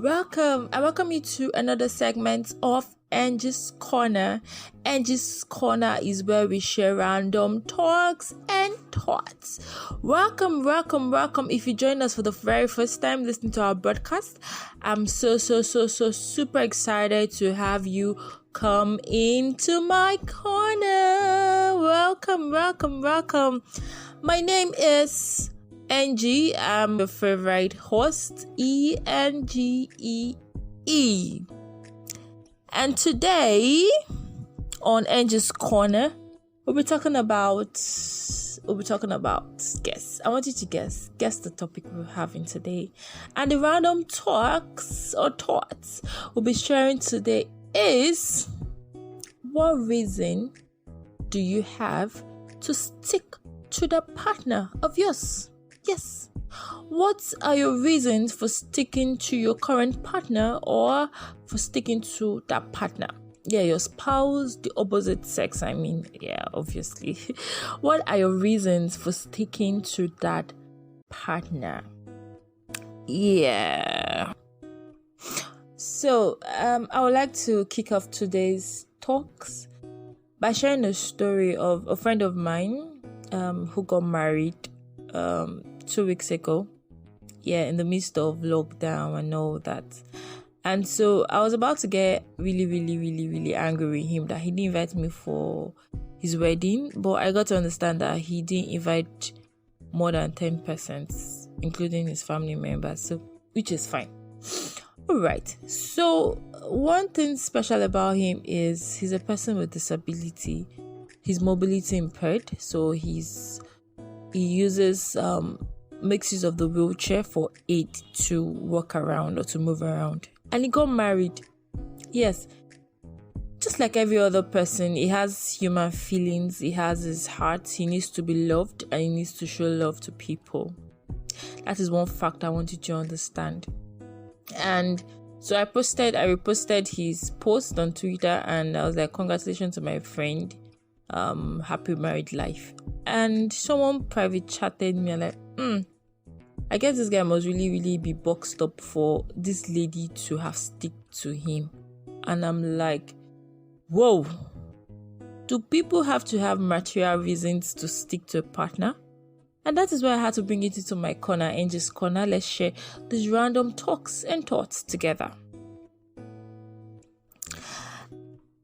I welcome you to another segment of Angie's Corner. Angie's Corner is where we share random talks and thoughts. Welcome. If you join us for the very first time listening to our broadcast, I'm so super excited to have you come into my corner. Welcome. My name is Angie. I'm your favorite host, Engee. And today on Angie's Corner, we'll be talking about guess. I want you to guess the topic we're having today. And the random talks or thoughts we'll be sharing today is: what reason do you have to stick to the partner of yours? Yes. What are your reasons for sticking to your current partner or for sticking to that partner? Yeah, your spouse, the opposite sex, obviously. What are your reasons for sticking to that partner? Yeah. So, I would like to kick off today's talks by sharing a story of a friend of mine who got married 2 weeks ago. Yeah, in the midst of lockdown and all that. And so I was about to get really angry with him that he didn't invite me for his wedding, but I got to understand that he didn't invite more than 10 persons, including his family members, so which is fine. Alright, so one thing special about him is he's a person with disability. He's mobility impaired, so he uses makes use of the wheelchair for aid to walk around or to move around. And he got married. Yes, just like every other person, he has human feelings, he has his heart, he needs to be loved and he needs to show love to people. That is one fact I want you to understand. And so I reposted his post on Twitter and I was like, congratulations to my friend, happy married life. And someone private chatted me and like, I guess this guy must really be boxed up for this lady to have stick to him. And I'm like, whoa, do people have to have material reasons to stick to a partner? And that is why I had to bring it into my corner, Angie's Corner. Let's share these random talks and thoughts together.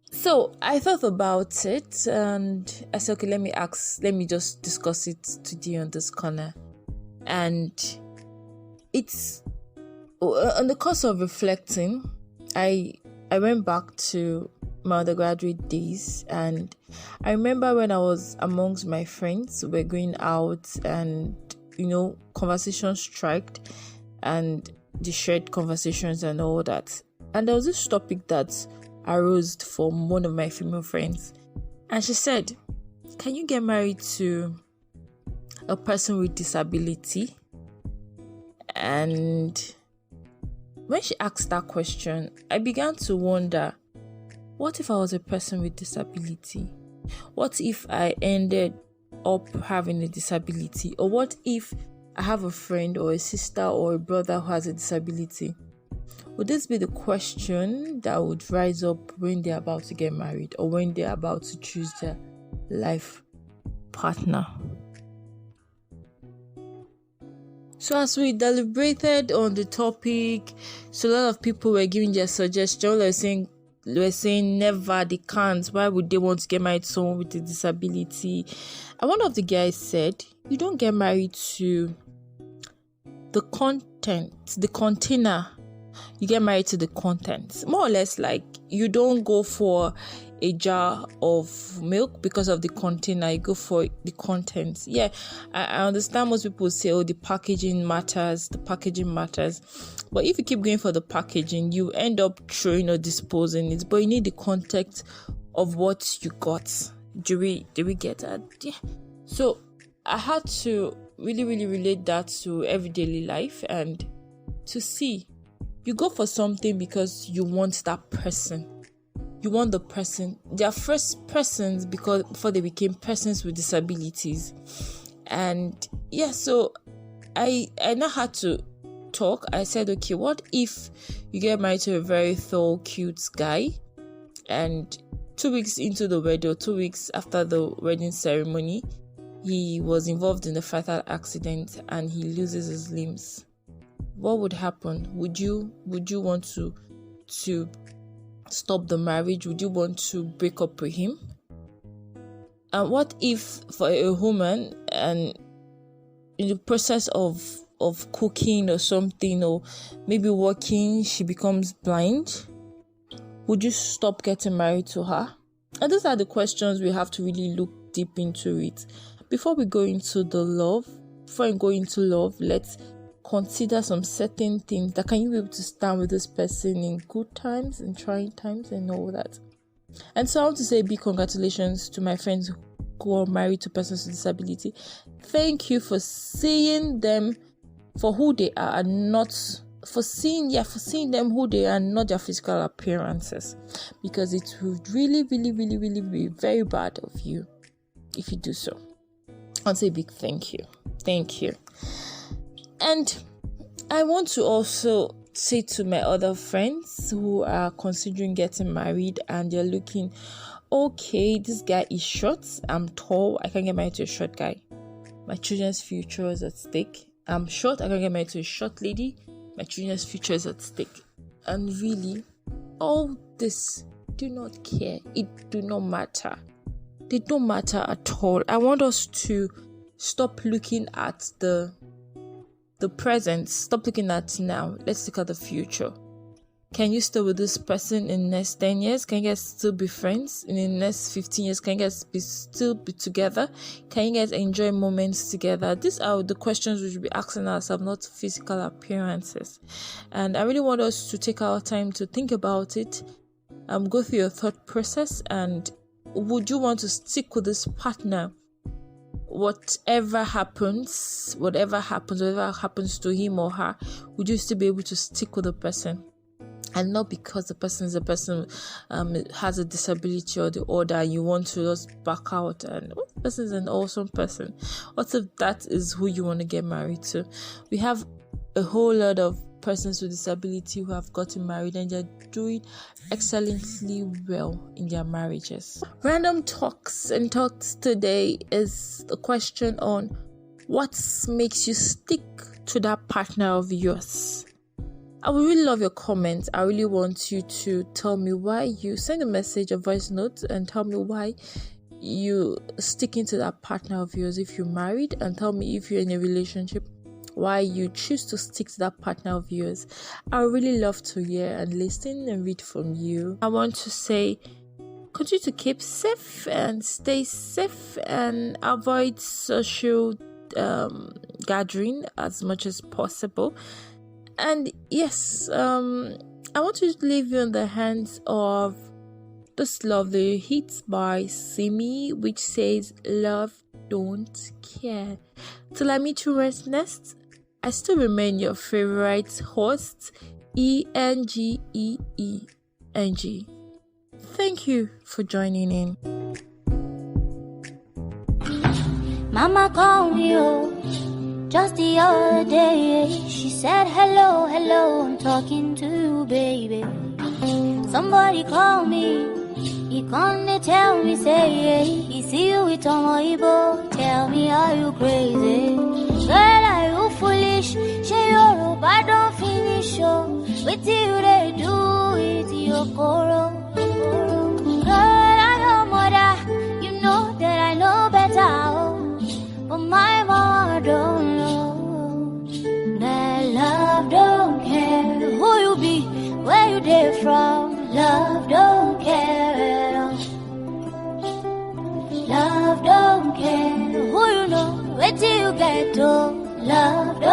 So I thought about it and I said, okay, let me just discuss it today on this corner. And it's on the course of reflecting, I went back to my undergraduate days, and I remember when I was amongst my friends, we were going out and conversations striked and the shared conversations and all that. And there was this topic that arose from one of my female friends, and she said, can you get married to a person with disability? And when she asked that question, I began to wonder, what if I was a person with disability? What if I ended up having a disability? Or what if I have a friend or a sister or a brother who has a disability? Would this be the question that would rise up when they're about to get married or when they're about to choose their life partner? So as we deliberated on the topic, so a lot of people were giving their suggestions. They were saying never, they can't. Why would they want to get married to someone with a disability? And one of the guys said, you don't get married to the container. You get married to the content. More or less like you don't go for a jar of milk because of the container, you go for the content. Yeah, I understand most people say, the packaging matters. But if you keep going for the packaging, you end up throwing or disposing it. But you need the context of what you got. Do we get that? Yeah. So I had to really relate that to everyday life and to see. You go for something because you want that person. You want the person. They are first persons before they became persons with disabilities. And yeah, so I now had to talk. I said, okay, what if you get married to a very tall, cute guy, and 2 weeks into the wedding, or 2 weeks after the wedding ceremony, he was involved in a fatal accident and he loses his limbs. What would happen? Would you want to stop the marriage? Would you want to break up with him? And what if for a woman, and in the process of cooking or something, or maybe working, she becomes blind? Would you stop getting married to her? And those are the questions we have to really look deep into it. Before we go into love, let's consider some certain things that can you be able to stand with this person in good times and trying times and all that. And so I want to say big congratulations to my friends who are married to persons with disability. Thank you for seeing them for who they are and not for seeing them who they are, not their physical appearances, because it would really be very bad of you if you do so. I'll say a big thank you. And I want to also say to my other friends who are considering getting married and they're looking, okay, this guy is short, I'm tall, I can get married to a short guy. My children's future is at stake. I'm short, I can get married to a short lady. My children's future is at stake. And really, all this do not care. It do not matter. They don't matter at all. I want us to stop looking at the present. Stop looking at now. Let's look at the future. Can you stay with this person in the next 10 years? Can you guys still be friends in the next 15 years? Can you guys still be together? Can you guys enjoy moments together? These are the questions we should be asking ourselves, not physical appearances. And I really want us to take our time to think about it, go through your thought process, and would you want to stick with this partner? Whatever happens to him or her, would you still be able to stick with the person? And not because the person is a person has a disability or the other, and you want to just back out. And the person is an awesome person. What if that is who you want to get married to? We have a whole lot of persons with disability who have gotten married and they're doing excellently well in their marriages. Random talks today is the question on what makes you stick to that partner of yours. I would really love your comments. I really want you to tell me why you send a message, a voice note, and tell me why you sticking to that partner of yours if you're married, and tell me if you're in a relationship, why you choose to stick to that partner of yours. I would really love to hear and listen and read from you. I want to say, continue to keep safe and stay safe and avoid social gathering as much as possible. And yes, I want to leave you in the hands of this lovely hit by Simi, which says, "Love don't care." Till I meet you next, I still remain your favorite host, ENGEENG. Thank you for joining in. Mama called me just the other day. She said, hello, I'm talking to you, baby. Somebody called me, he can't tell me, say, he see you with Tomoibo. Tell me, are you crazy? Girl, are you foolish? Say you're I don't finish, with you they do it, your coro. Girl, I'm your mother, you know that I know better, but my mama don't know. That love don't care who you be, where you there from. Love don't care at all. Love don't care who you know, where do you get to. Love don't